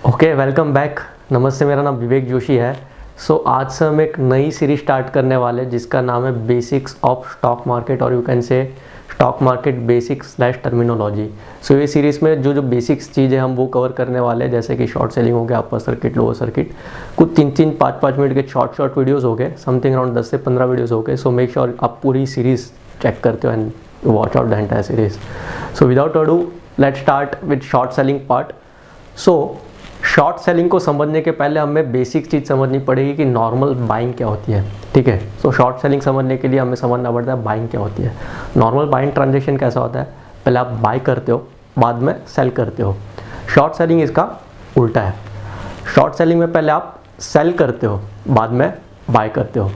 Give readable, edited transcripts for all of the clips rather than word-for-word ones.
Okay, welcome back. नमस्ते, मेरा नाम विवेक जोशी है। आज से हम एक नई सीरीज स्टार्ट करने वाले हैं जिसका नाम है बेसिक्स ऑफ स्टॉक मार्केट, और यू कैन से stock market basics slash terminology. ये सीरीज़ में जो बेसिक्स चीज़ें हम वो कवर करने वाले हैं, जैसे कि शॉर्ट सेलिंग हो गया, अपर सर्किट, लोअर सर्किट, कुछ 3-3, 5-5 मिनट के शॉर्ट वीडियोस हो गए, समथिंग अराउंड 10 से 15 वीडियोस हो गए। मेक श्योर आप पूरी सीरीज़ चेक करते हो and watch out the entire series. Without ado let's start with short selling part. Short selling को समझने के पहले हमें बेसिक चीज़ समझनी पड़ेगी कि नॉर्मल बाइंग क्या होती है। ठीक है, शॉर्ट सेलिंग समझने के लिए हमें समझना पड़ता है बाइंग क्या होती है। नॉर्मल बाइंग ट्रांजेक्शन कैसा होता है, पहले आप बाई करते हो, बाद में सेल करते हो। शॉर्ट सेलिंग इसका उल्टा है। शॉर्ट सेलिंग में पहले आप सेल करते हो, बाद में बाय करते हो।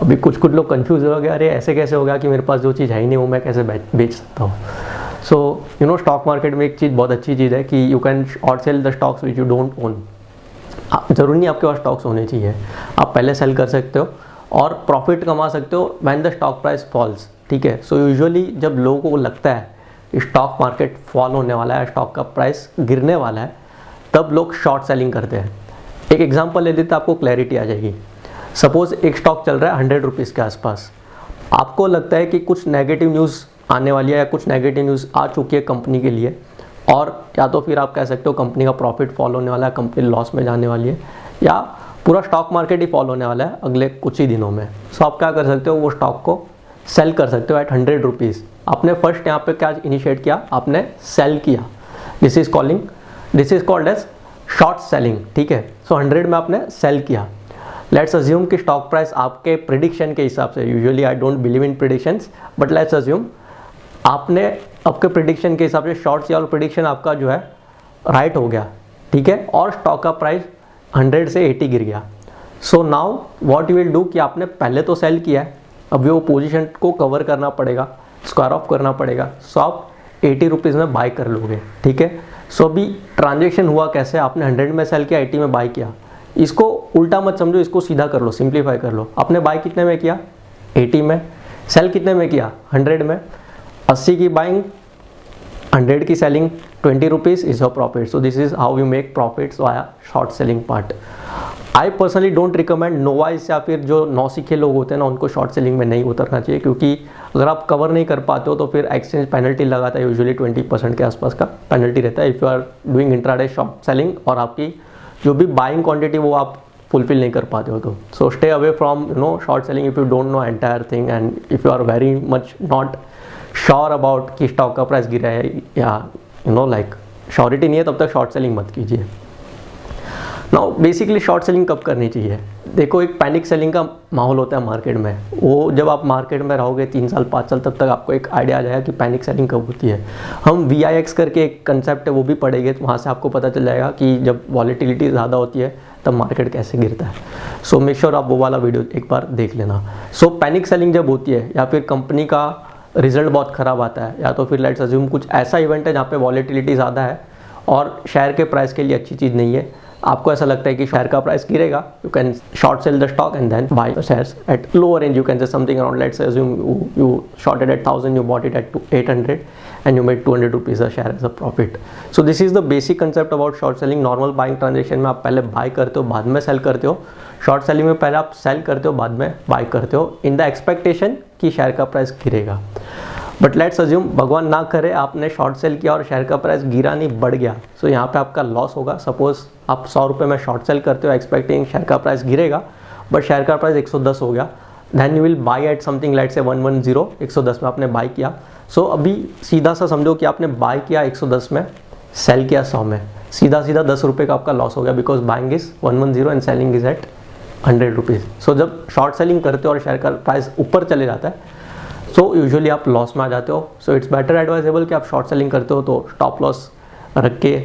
अभी कुछ लोग कंफ्यूज हो गए, अरे ऐसे कैसे हो गया कि मेरे पास जो चीज़ है ही नहीं वो मैं कैसे बेच सकता हूँ। स्टॉक मार्केट में एक चीज़ बहुत अच्छी चीज़ है कि you can short sell the stocks which you don't own. ज़रूरी नहीं आपके पास स्टॉक्स होने चाहिए, आप पहले सेल कर सकते हो और प्रॉफिट कमा सकते हो when the stock price falls. ठीक है, यूजुअली जब लोगों को लगता है कि स्टॉक मार्केट फॉल होने वाला है, स्टॉक का प्राइस गिरने वाला है, तब लोग शॉर्ट सेलिंग करते हैं। एक एग्जांपल ले लेते आपको क्लैरिटी आ जाएगी। सपोज एक स्टॉक चल रहा है 100 रुपीज़ के आसपास, आपको लगता है कि कुछ नेगेटिव न्यूज़ आने वाली है या कुछ नेगेटिव न्यूज़ आ चुकी है कंपनी के लिए, और या तो फिर आप कह सकते हो कंपनी का प्रॉफिट फॉल होने वाला है, कंपनी लॉस में जाने वाली है, या पूरा स्टॉक मार्केट ही फॉल होने वाला है अगले कुछ ही दिनों में। आप क्या कर सकते हो, वो स्टॉक को सेल कर सकते हो एट 100 रुपीज़। आपने फर्स्ट यहाँ पे क्या इनिशिएट किया, आपने सेल किया। This is called as short selling. ठीक है, 100 में आपने सेल किया। लेट्स अज्यूम कि स्टॉक प्राइस आपके प्रिडिक्शन के हिसाब से, usually I don't believe in predictions, but let's assume आपने आपके प्रिडिक्शन के हिसाब से शॉर्ट किया और प्रिडिक्शन आपका जो है राइट हो गया। ठीक है, और स्टॉक का प्राइस 100 से 80 गिर गया। Now what you will do कि आपने पहले तो सेल किया है, अब वो पोजीशन को कवर करना पड़ेगा, स्क्वायर ऑफ करना पड़ेगा। आप 80 रुपीज़ में बाय कर लोगे। ठीक है, अभी ट्रांजेक्शन हुआ कैसे, आपने 100 में सेल किया, 80 में बाय किया। इसको उल्टा मत समझो, इसको सीधा कर लो, सिंप्लीफाई कर लो। आपने बाय कितने में किया, 80 में। सेल कितने में किया, 100 में। 80 की बाइंग, 100 की selling, 20 rupees is your profit. This is how you make profits via short selling part. I personally don't recommend novice या फिर जो नौसिखे लोग होते हैं ना, उनको शॉर्ट सेलिंग में नहीं उतरना चाहिए, क्योंकि अगर आप कवर नहीं कर पाते हो तो फिर एक्सचेंज पेनल्टी लगाता है। यूजुअली 20% के आसपास का पेनल्टी रहता है if you are doing intraday short selling, और आपकी जो भी बाइंग क्वांटिटी वो आप फुलफिल नहीं कर पाते हो तो। Stay away from short selling if you don't know entire thing, and if you are very much not sure about कि स्टॉक का प्राइस गिरा है या लाइक श्योरिटी नहीं है, तब तक शॉर्ट सेलिंग मत कीजिए। नाउ बेसिकली शॉर्ट सेलिंग कब करनी चाहिए? देखो, एक पैनिक सेलिंग का माहौल होता है मार्केट में। वो जब आप मार्केट में रहोगे 3 साल 5 साल, तब तक आपको एक आइडिया आ जाएगा कि पैनिक सेलिंग कब होती है। हम VIX करके एक कंसेप्ट है वो भी पढ़ेंगे, तो वहाँ से आपको पता चल जाएगा कि जब वॉलेटिलिटी ज़्यादा होती है तब मार्केट कैसे गिरता है। मेक श्योर आप वो वाला वीडियो एक बार देख लेना। पैनिक सेलिंग जब होती है, या फिर कंपनी का रिजल्ट बहुत ख़राब आता है, या तो फिर लेट्स अज्यूम कुछ ऐसा इवेंट है जहाँ पे वॉलेटिलिटी ज़्यादा है और शेयर के प्राइस के लिए अच्छी चीज़ नहीं है, आपको ऐसा लगता है कि शेयर का प्राइस गिरेगा, you can short sell the stock and then buy the shares at lower range. You can say something around, let's assume you shorted at 1000, you bought it at 800 and you made 200 rupees a share as a profit. This is the basic concept about short selling. Normal buying transaction में आप पहले bye करते हो, बाद में cell करते हो। Short selling में पहले आप सेल करते हो, बाद में बाय करते हो, इन द एक्सपेक्टेशन कि शेयर का प्राइस गिरेगा। बट लेट्स अज्यूम, भगवान ना करे, आपने शॉर्ट सेल किया और शेयर का प्राइस गिरा नहीं, बढ़ गया। यहाँ पे आपका लॉस होगा। सपोज आप 100 रुपये में शॉर्ट सेल करते हो एक्सपेक्टिंग शेयर का प्राइस गिरेगा, बट शेयर का प्राइस 110 हो गया। Then you will buy at something, let's say 110, 110 में आपने बाई किया। अभी सीधा सा समझो कि आपने बाई किया 110 में, सेल किया 100 में, सीधा 10 रुपये का आपका लॉस हो गया, because buying is 110 and selling is at 100 rupees. जब शॉर्ट सेलिंग करते हो और शेयर का प्राइस ऊपर चले जाता है, यूजुअली आप लॉस में आ जाते हो। इट्स बेटर एडवाइजेबल कि आप शॉर्ट सेलिंग करते हो तो स्टॉप लॉस रख के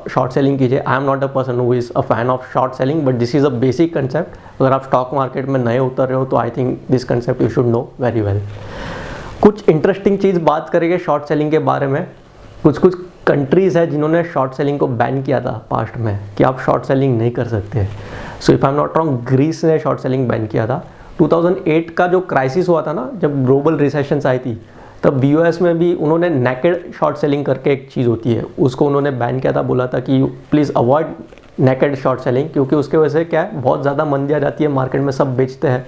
शॉर्ट सेलिंग कीजिए। आई am not a person who is a fan of short selling, but this is a basic concept. अगर आप स्टॉक मार्केट में नए उतर रहे हो तो I think this concept you should know very well. कुछ इंटरेस्टिंग चीज़ बात करेंगे शॉर्ट सेलिंग के बारे में। कुछ कंट्रीज़ है जिन्होंने शॉर्ट सेलिंग को बैन किया था पास्ट में, कि आप शॉर्ट सेलिंग नहीं कर सकते। If I am not wrong, Greece ने शॉर्ट सेलिंग बैन किया था। 2008 का जो क्राइसिस हुआ था ना, जब ग्लोबल रिसेशंस आई थी, तब BOS में भी उन्होंने नेकेड शॉर्ट सेलिंग करके एक चीज़ होती है, उसको उन्होंने बैन किया था। बोला था कि you please avoid naked short selling, क्योंकि उसके वजह से क्या है, बहुत ज़्यादा मंदी आ जाती है मार्केट में, सब बेचते हैं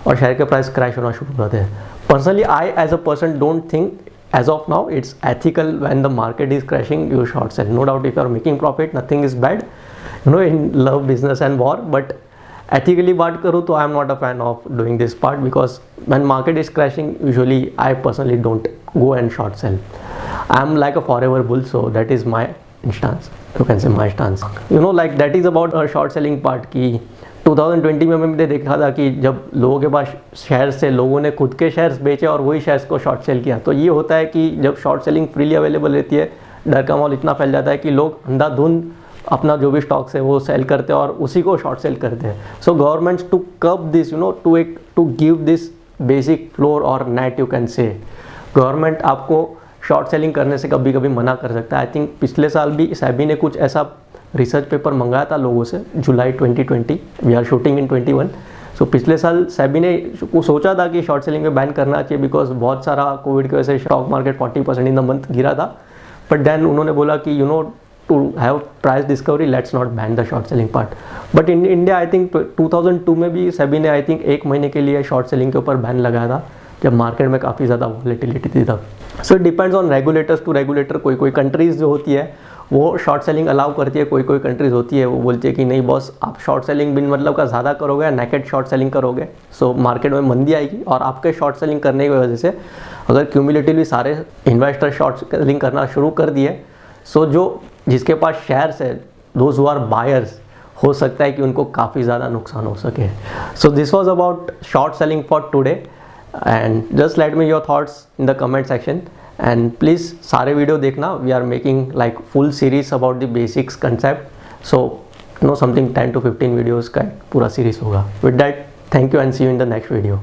और शेयर के प्राइस क्रैश होना शुरू हो जाते हैं. Personally I as a person don't think as of now it's ethical when the market is crashing you short sell. No doubt if you are making profit nothing is bad, you know, in love, business and war, but ethically बात करूँ तो I am not a fan of doing this part, because when market is crashing usually I personally don't go and short sell. I am like a forever bull, so that is my stance, you can say my stance, you know, like that is about a short selling part. की 2020 में मैंने देखा था कि जब लोगों के पास shares थे, लोगों ने खुद के शेयर्स बेचे और वही शेयर्स को शॉर्ट सेल किया. तो ये होता है कि जब शॉर्ट सेलिंग फ्रीली अवेलेबल रहती है, डर का माहौल इतना फैल जाता है कि लोग अंधाधुंध अपना जो भी स्टॉक्स है वो सेल करते हैं और उसी को शॉर्ट सेल करते हैं. So governments to curb this, you know, to give this basic floor और net, you can say. Government आपको शॉर्ट सेलिंग करने से कभी कभी मना कर सकता है. आई थिंक पिछले साल भी सेबी ने कुछ ऐसा रिसर्च पेपर मंगाया था लोगों से, जुलाई 2020, वी आर शूटिंग इन 21. सो पिछले साल सेबी ने सोचा था कि शॉर्ट सेलिंग में बैन करना चाहिए, बिकॉज बहुत सारा कोविड की वजह से stock market 40% in the month गिरा था. बट देन उन्होंने बोला कि you know, to have price discovery let's not ban the short selling part. But in India I think 2002 में भी सेबी ने आई थिंक 1 महीने के लिए शॉर्ट सेलिंग के ऊपर बैन लगाया था, जब मार्केट में काफ़ी ज़्यादा वॉलेटिलिटी थी तब. So it depends on regulators to regulator. कोई कोई कंट्रीज़ जो होती है वो शॉर्ट सेलिंग अलाउ करती है, कोई कोई कंट्रीज़ होती है वो बोलती है कि नहीं बॉस, आप शॉर्ट सेलिंग बिन मतलब का ज़्यादा करोगे, नेकेड शॉर्ट सेलिंग करोगे, सो मार्केट में मंदी आएगी. और आपके शॉर्ट सेलिंग करने की वजह से अगर क्यूमुलेटिवली सारे इन्वेस्टर शॉर्ट सेलिंग करना शुरू कर दिए, सो जो जिसके पास शेयर्स है, दोज हु आर बायर्स, हो सकता है कि उनको काफ़ी ज़्यादा नुकसान हो सके. So this was about short selling for today, and just let me your thoughts in the comment section. And please सारे वीडियो देखना, we are making like full series about the basics concept. So no something 10 to 15 videos का पूरा सीरीज होगा. With that, thank you and see you in the next video.